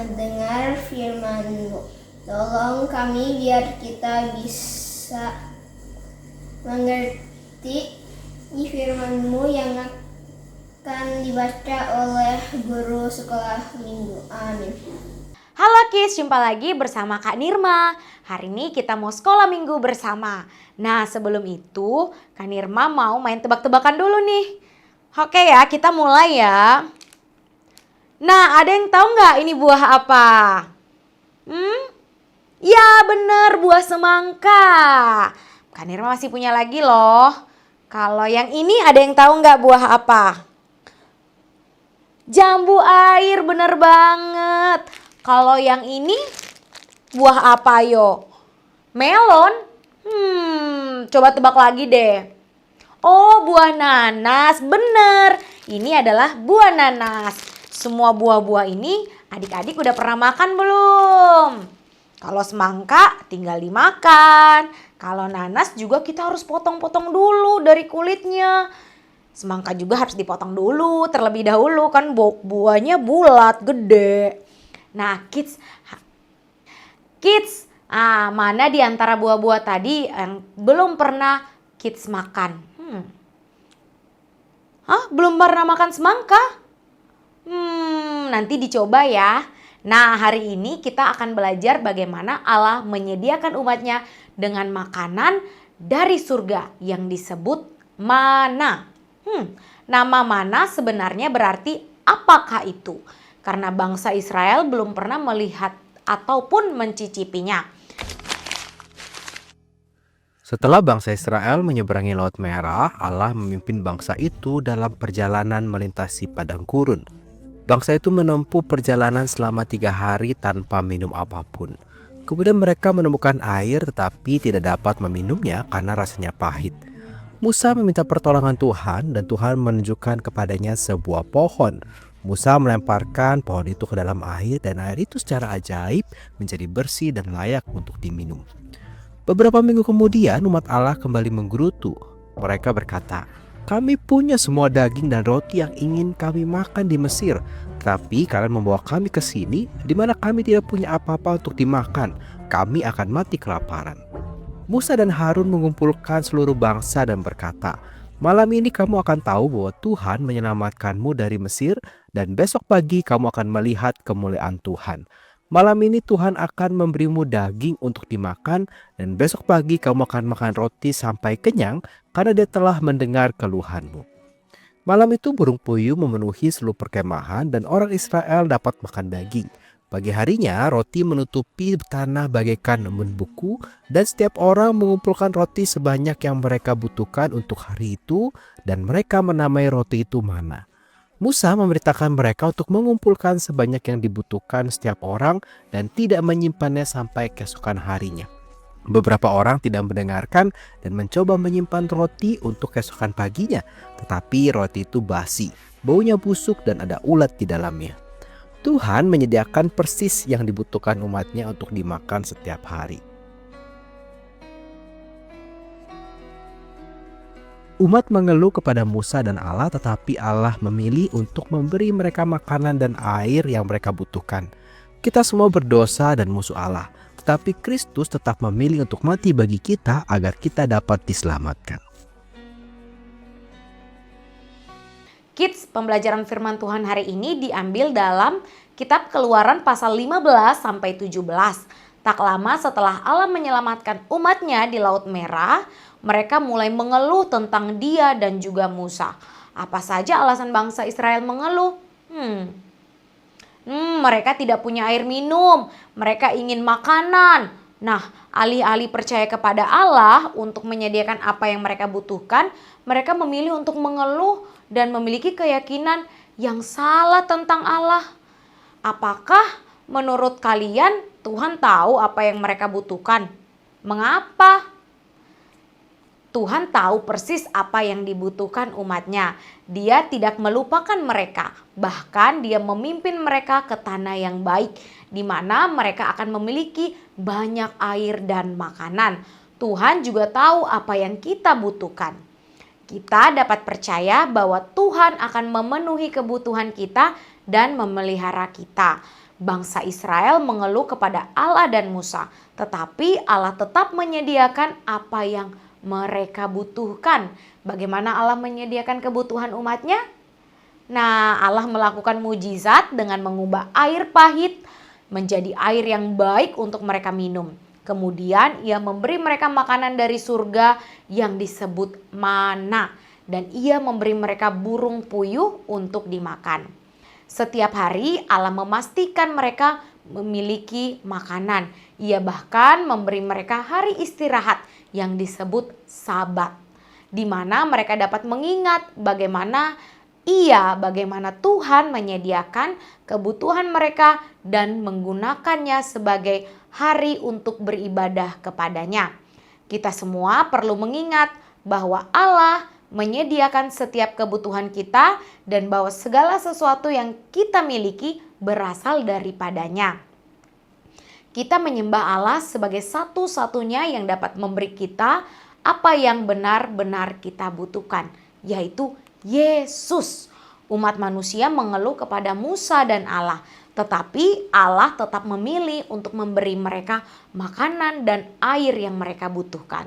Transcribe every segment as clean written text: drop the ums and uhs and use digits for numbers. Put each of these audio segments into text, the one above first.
mendengar firman-Mu. Tolong kami biar kita bisa mengerti firman-Mu yang akan dibaca oleh guru sekolah minggu. Amin. Halo Kids, jumpa lagi bersama Kak Nirma. Hari ini kita mau sekolah minggu bersama. Nah, sebelum itu Kak Nirma mau main tebak-tebakan dulu nih. Oke ya, kita mulai ya. Nah, ada yang tahu nggak ini buah apa? Ya bener, buah semangka. Kak Nirma masih punya lagi loh. Kalau yang ini ada yang tahu nggak buah apa? Jambu air, bener banget. Kalau yang ini buah apa yo? Melon? Coba tebak lagi deh. Oh, buah nanas, bener. Ini adalah buah nanas. Semua buah-buah ini adik-adik udah pernah makan belum? Kalau semangka tinggal dimakan. Kalau nanas juga kita harus potong-potong dulu dari kulitnya. Semangka juga harus dipotong dulu terlebih dahulu, kan buahnya bulat, gede. Nah, Kids, mana di antara buah-buah tadi yang belum pernah Kids makan? Belum pernah makan semangka? Nanti dicoba ya. Nah, hari ini kita akan belajar bagaimana Allah menyediakan umatnya dengan makanan dari surga yang disebut mana. Nama mana sebenarnya berarti apakah itu? Karena bangsa Israel belum pernah melihat ataupun mencicipinya. Setelah bangsa Israel menyeberangi Laut Merah, Allah memimpin bangsa itu dalam perjalanan melintasi padang gurun. Bangsa itu menempuh perjalanan selama 3 hari tanpa minum apapun. Kemudian mereka menemukan air tetapi tidak dapat meminumnya karena rasanya pahit. Musa meminta pertolongan Tuhan dan Tuhan menunjukkan kepadanya sebuah pohon. Musa melemparkan pohon itu ke dalam air dan air itu secara ajaib menjadi bersih dan layak untuk diminum. Beberapa minggu kemudian umat Allah kembali menggerutu. Mereka berkata, "Kami punya semua daging dan roti yang ingin kami makan di Mesir. Tapi kalian membawa kami ke sini di mana kami tidak punya apa-apa untuk dimakan. Kami akan mati kelaparan." Musa dan Harun mengumpulkan seluruh bangsa dan berkata, "Malam ini kamu akan tahu bahwa Tuhan menyelamatkanmu dari Mesir dan besok pagi kamu akan melihat kemuliaan Tuhan. Malam ini Tuhan akan memberimu daging untuk dimakan dan besok pagi kamu akan makan roti sampai kenyang karena Dia telah mendengar keluhanmu." Malam itu burung puyuh memenuhi seluruh perkemahan dan orang Israel dapat makan daging. Pagi harinya roti menutupi tanah bagaikan membeku dan setiap orang mengumpulkan roti sebanyak yang mereka butuhkan untuk hari itu dan mereka menamai roti itu mana. Musa memerintahkan mereka untuk mengumpulkan sebanyak yang dibutuhkan setiap orang dan tidak menyimpannya sampai keesokan harinya. Beberapa orang tidak mendengarkan dan mencoba menyimpan roti untuk keesokan paginya, tetapi roti itu basi, baunya busuk dan ada ulat di dalamnya. Tuhan menyediakan persis yang dibutuhkan umatnya untuk dimakan setiap hari. Umat mengeluh kepada Musa dan Allah, tetapi Allah memilih untuk memberi mereka makanan dan air yang mereka butuhkan. Kita semua berdosa dan musuh Allah, tetapi Kristus tetap memilih untuk mati bagi kita agar kita dapat diselamatkan. Kids, pembelajaran firman Tuhan hari ini diambil dalam kitab Keluaran pasal 15 sampai 17. Tak lama setelah Allah menyelamatkan umatnya di Laut Merah, mereka mulai mengeluh tentang Dia dan juga Musa. Apa saja alasan bangsa Israel mengeluh? Mereka tidak punya air minum, mereka ingin makanan. Nah, alih-alih percaya kepada Allah untuk menyediakan apa yang mereka butuhkan, mereka memilih untuk mengeluh dan memiliki keyakinan yang salah tentang Allah. Apakah menurut kalian Tuhan tahu apa yang mereka butuhkan? Mengapa? Tuhan tahu persis apa yang dibutuhkan umatnya. Dia tidak melupakan mereka. Bahkan Dia memimpin mereka ke tanah yang baik, di mana mereka akan memiliki banyak air dan makanan. Tuhan juga tahu apa yang kita butuhkan. Kita dapat percaya bahwa Tuhan akan memenuhi kebutuhan kita dan memelihara kita. Bangsa Israel mengeluh kepada Allah dan Musa, tetapi Allah tetap menyediakan apa yang mereka butuhkan. Bagaimana Allah menyediakan kebutuhan umatnya? Nah, Allah melakukan mujizat dengan mengubah air pahit menjadi air yang baik untuk mereka minum. Kemudian ia memberi mereka makanan dari surga yang disebut mana, dan ia memberi mereka burung puyuh untuk dimakan. Setiap hari Allah memastikan mereka memiliki makanan. Ia bahkan memberi mereka hari istirahat yang disebut Sabat, di mana mereka dapat mengingat bagaimana Tuhan menyediakan kebutuhan mereka dan menggunakannya sebagai hari untuk beribadah kepadanya. Kita semua perlu mengingat bahwa Allah menyediakan setiap kebutuhan kita dan bahwa segala sesuatu yang kita miliki berasal daripadanya. Kita menyembah Allah sebagai satu-satunya yang dapat memberi kita apa yang benar-benar kita butuhkan, yaitu Yesus. Umat manusia mengeluh kepada Musa dan Allah, tetapi Allah tetap memilih untuk memberi mereka makanan dan air yang mereka butuhkan.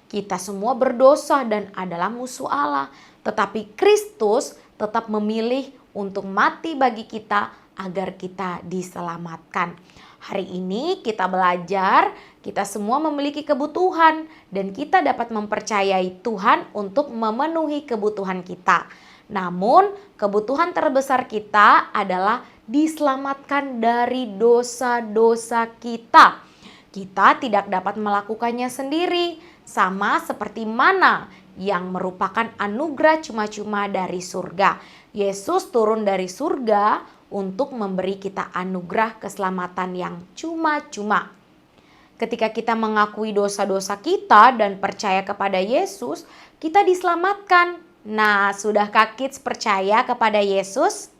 Kita semua berdosa dan adalah musuh Allah, tetapi Kristus tetap memilih untuk mati bagi kita agar kita diselamatkan. Hari ini kita belajar, kita semua memiliki kebutuhan dan kita dapat mempercayai Tuhan untuk memenuhi kebutuhan kita. Namun kebutuhan terbesar kita adalah diselamatkan dari dosa-dosa kita. Kita tidak dapat melakukannya sendiri, sama seperti mana yang merupakan anugerah cuma-cuma dari surga. Yesus turun dari surga untuk memberi kita anugerah keselamatan yang cuma-cuma. Ketika kita mengakui dosa-dosa kita dan percaya kepada Yesus, kita diselamatkan. Nah, sudahkah kids percaya kepada Yesus?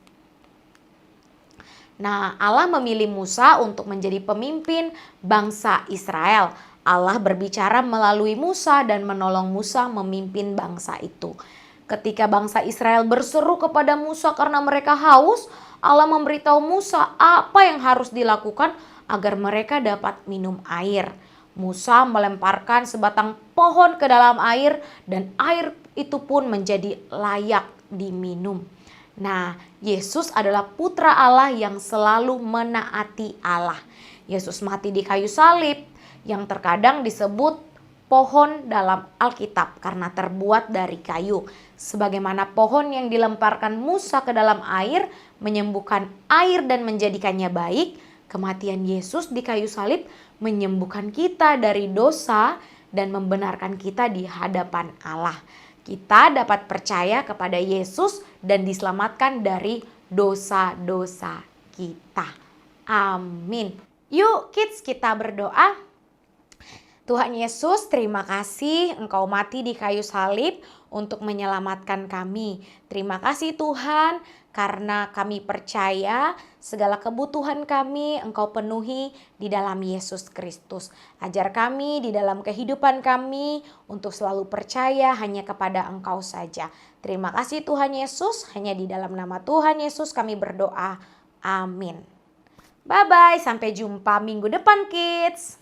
Nah, Allah memilih Musa untuk menjadi pemimpin bangsa Israel. Allah berbicara melalui Musa dan menolong Musa memimpin bangsa itu. Ketika bangsa Israel berseru kepada Musa karena mereka haus, Allah memberitahu Musa apa yang harus dilakukan agar mereka dapat minum air. Musa melemparkan sebatang pohon ke dalam air dan air itu pun menjadi layak diminum. Nah, Yesus adalah putra Allah yang selalu menaati Allah. Yesus mati di kayu salib yang terkadang disebut pohon dalam Alkitab karena terbuat dari kayu. Sebagaimana pohon yang dilemparkan Musa ke dalam air menyembuhkan air dan menjadikannya baik, kematian Yesus di kayu salib menyembuhkan kita dari dosa dan membenarkan kita di hadapan Allah. Kita dapat percaya kepada Yesus dan diselamatkan dari dosa-dosa kita. Amin. Yuk kids, kita berdoa. Tuhan Yesus, terima kasih Engkau mati di kayu salib untuk menyelamatkan kami. Terima kasih Tuhan, karena kami percaya segala kebutuhan kami Engkau penuhi di dalam Yesus Kristus. Ajar kami di dalam kehidupan kami untuk selalu percaya hanya kepada Engkau saja. Terima kasih Tuhan Yesus, hanya di dalam nama Tuhan Yesus kami berdoa. Amin. Bye-bye, sampai jumpa minggu depan kids.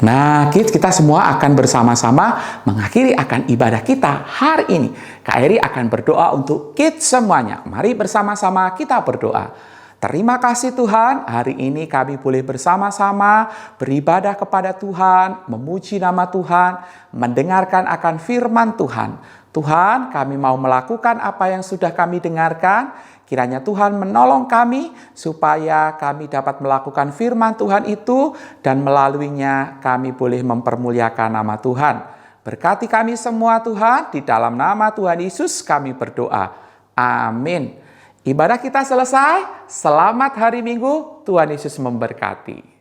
Nah, kids, kita semua akan bersama-sama mengakhiri akan ibadah kita hari ini. Kak Eri akan berdoa untuk kids semuanya. Mari bersama-sama kita berdoa. Terima kasih Tuhan, hari ini kami boleh bersama-sama beribadah kepada Tuhan, memuji nama Tuhan, mendengarkan akan firman Tuhan. Tuhan, kami mau melakukan apa yang sudah kami dengarkan. Kiranya Tuhan menolong kami supaya kami dapat melakukan firman Tuhan itu dan melaluinya kami boleh mempermuliakan nama Tuhan. Berkati kami semua Tuhan, di dalam nama Tuhan Yesus kami berdoa. Amin. Ibadah kita selesai. Selamat hari Minggu. Tuhan Yesus memberkati.